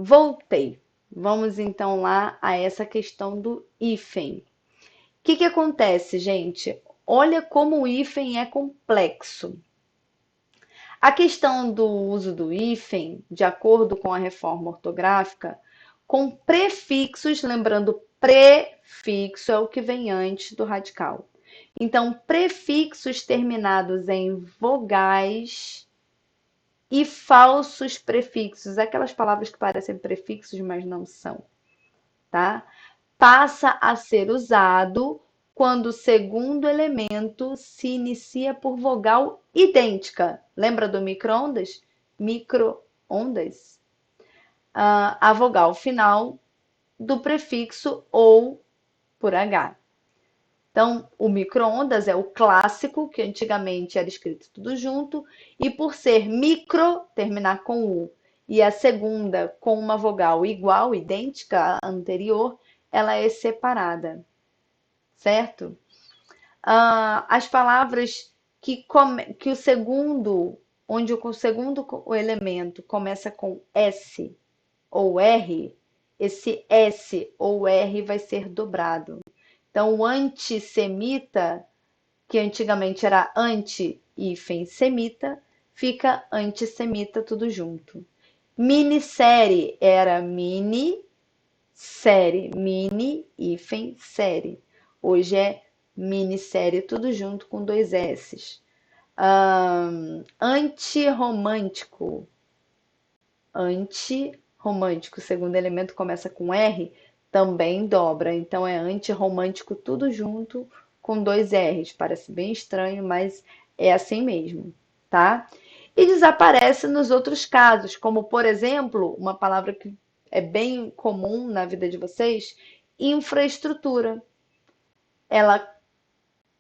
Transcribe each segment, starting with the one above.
Voltei. Vamos então lá a essa questão do hífen. O que acontece, gente? Olha como o hífen é complexo. A questão do uso do hífen, de acordo com a reforma ortográfica, com prefixos, lembrando, prefixo é o que vem antes do radical. Então, prefixos terminados em vogais e falsos prefixos, aquelas palavras que parecem prefixos, mas não são, tá? Passa a ser usado quando o segundo elemento se inicia por vogal idêntica. Lembra do micro-ondas? Micro-ondas. A vogal final do prefixo ou por H. Então, o micro-ondas é o clássico, que antigamente era escrito tudo junto, e por ser micro, terminar com U, e a segunda com uma vogal igual, idêntica à anterior, ela é separada, certo? As palavras que o segundo, onde o segundo elemento começa com S ou R, esse S ou R vai ser dobrado. Então, o antissemita, que antigamente era anti-semita, fica antissemita tudo junto. Minissérie era mini-série. Hoje é minissérie tudo junto com dois S's. Antirromântico. Antirromântico, o segundo elemento começa com R, também dobra. Então é antirromântico tudo junto com dois R's. Parece bem estranho, mas é assim mesmo, tá? E desaparece nos outros casos, como por exemplo, uma palavra que é bem comum na vida de vocês, infraestrutura. Ela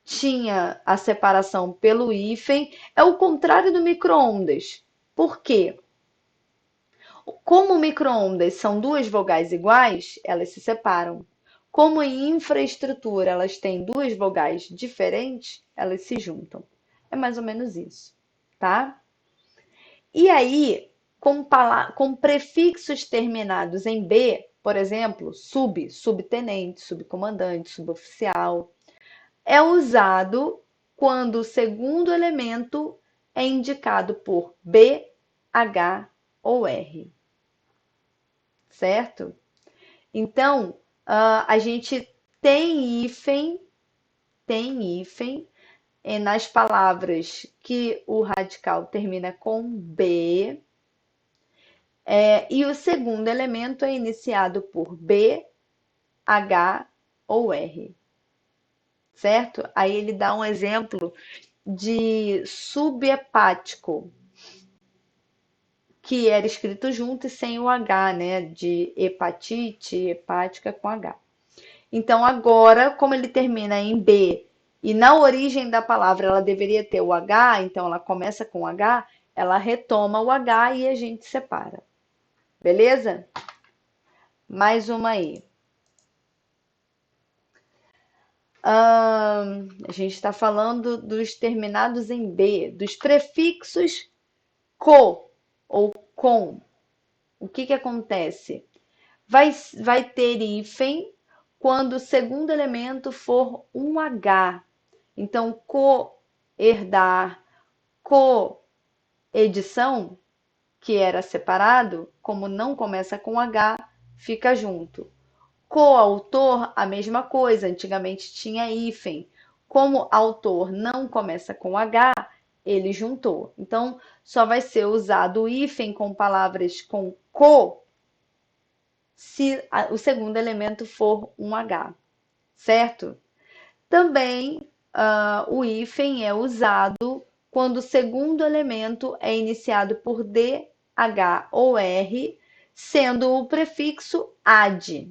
tinha a separação pelo hífen, é o contrário do micro-ondas. Por quê? Como micro-ondas são duas vogais iguais, elas se separam. Como em infraestrutura elas têm duas vogais diferentes, elas se juntam. É mais ou menos isso, tá? E aí, com prefixos terminados em B, por exemplo, subtenente, subcomandante, suboficial, é usado quando o segundo elemento é indicado por B, H ou R, certo? Então, a gente tem hífen nas palavras que o radical termina com B, e o segundo elemento é iniciado por B, H ou R, certo? Aí ele dá um exemplo de subhepático, que era escrito junto e sem o H, né? De hepatite, hepática com H. Então, agora, como ele termina em B e na origem da palavra ela deveria ter o H, então ela começa com H, ela retoma o H e a gente separa. Beleza? Mais uma aí. A gente está falando dos terminados em B, dos prefixos co ou com. O que acontece? Vai ter hífen quando o segundo elemento for um H. Então, co-herdar, co-edição, que era separado, como não começa com H, fica junto. Coautor, a mesma coisa, antigamente tinha hífen. Como autor não começa com H, ele juntou. Então, só vai ser usado o hífen com palavras com co se o segundo elemento for um H, certo? Também o hífen é usado quando o segundo elemento é iniciado por D, H ou R, sendo o prefixo ad,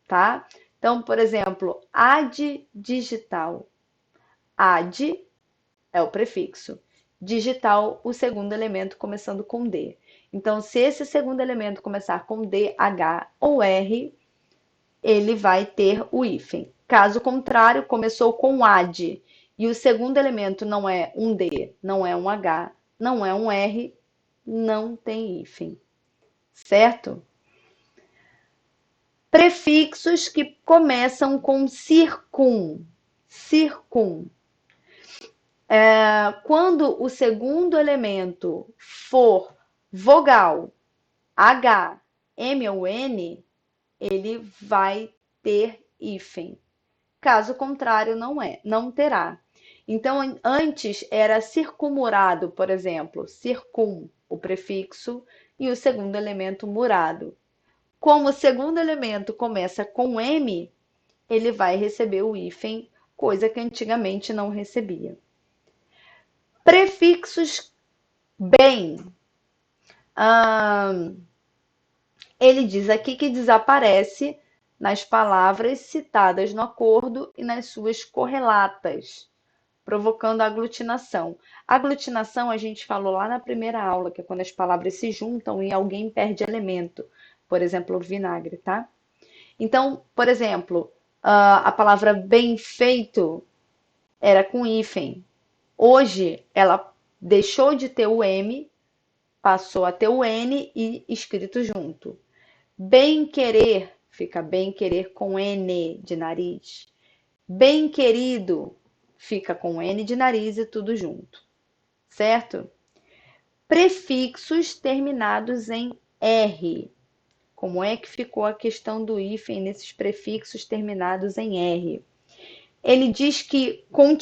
tá? Então, por exemplo, ad digital. Ad é o prefixo. Digital, o segundo elemento começando com D. Então, se esse segundo elemento começar com D, H ou R, ele vai ter o hífen. Caso contrário, começou com ad e o segundo elemento não é um D, não é um H, não é um R, não tem hífen. Certo? Prefixos que começam com circum. Circum. Quando o segundo elemento for vogal, H, M ou N, ele vai ter hífen. Caso contrário, não terá. Então, antes era circunmurado, por exemplo, circum, o prefixo, e o segundo elemento murado. Como o segundo elemento começa com M, ele vai receber o hífen, coisa que antigamente não recebia. Prefixos bem. Ele diz aqui que desaparece nas palavras citadas no acordo e nas suas correlatas, provocando aglutinação. Aglutinação a gente falou lá na primeira aula, que é quando as palavras se juntam e alguém perde elemento. Por exemplo, o vinagre, tá? Então, por exemplo, a palavra bem feito era com hífen. Hoje, ela deixou de ter o M, passou a ter o N e escrito junto. Bem querer, fica bem querer com N de nariz. Bem querido, fica com N de nariz e tudo junto, certo? Prefixos terminados em R. Como é que ficou a questão do hífen nesses prefixos terminados em R? Ele diz que com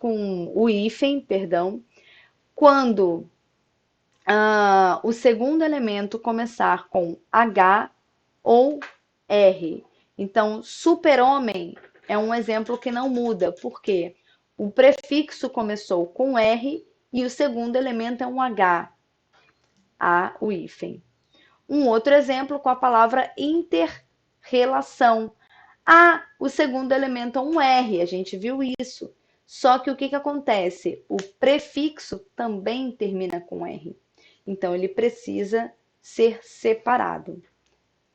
o hífen, perdão, quando o segundo elemento começar com H ou R. Então, super-homem é um exemplo que não muda, porque o prefixo começou com R e o segundo elemento é um H, o hífen. Um outro exemplo com a palavra inter-relação. O segundo elemento é um R, a gente viu isso. Só que o que acontece? O prefixo também termina com R. Então, ele precisa ser separado,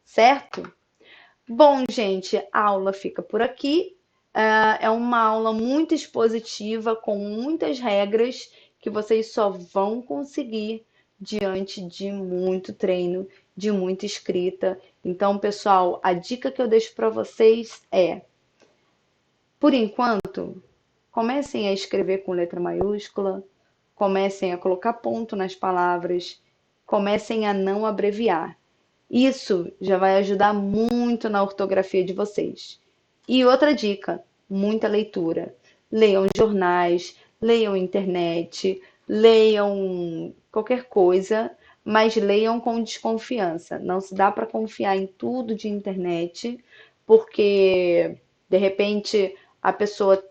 certo? Bom, gente, a aula fica por aqui. É uma aula muito expositiva, com muitas regras que vocês só vão conseguir diante de muito treino, de muita escrita. Então, pessoal, a dica que eu deixo para vocês é, por enquanto, comecem a escrever com letra maiúscula, comecem a colocar ponto nas palavras, comecem a não abreviar. Isso já vai ajudar muito na ortografia de vocês. E outra dica, muita leitura. Leiam jornais, leiam internet, leiam qualquer coisa, mas leiam com desconfiança. Não se dá para confiar em tudo de internet, porque de repente a pessoa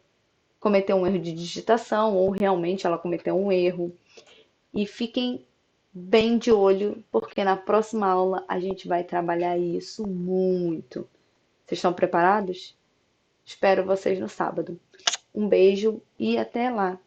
cometeu um erro de digitação ou realmente ela cometeu um erro. E fiquem bem de olho, porque na próxima aula a gente vai trabalhar isso muito. Vocês estão preparados? Espero vocês no sábado. Um beijo e até lá!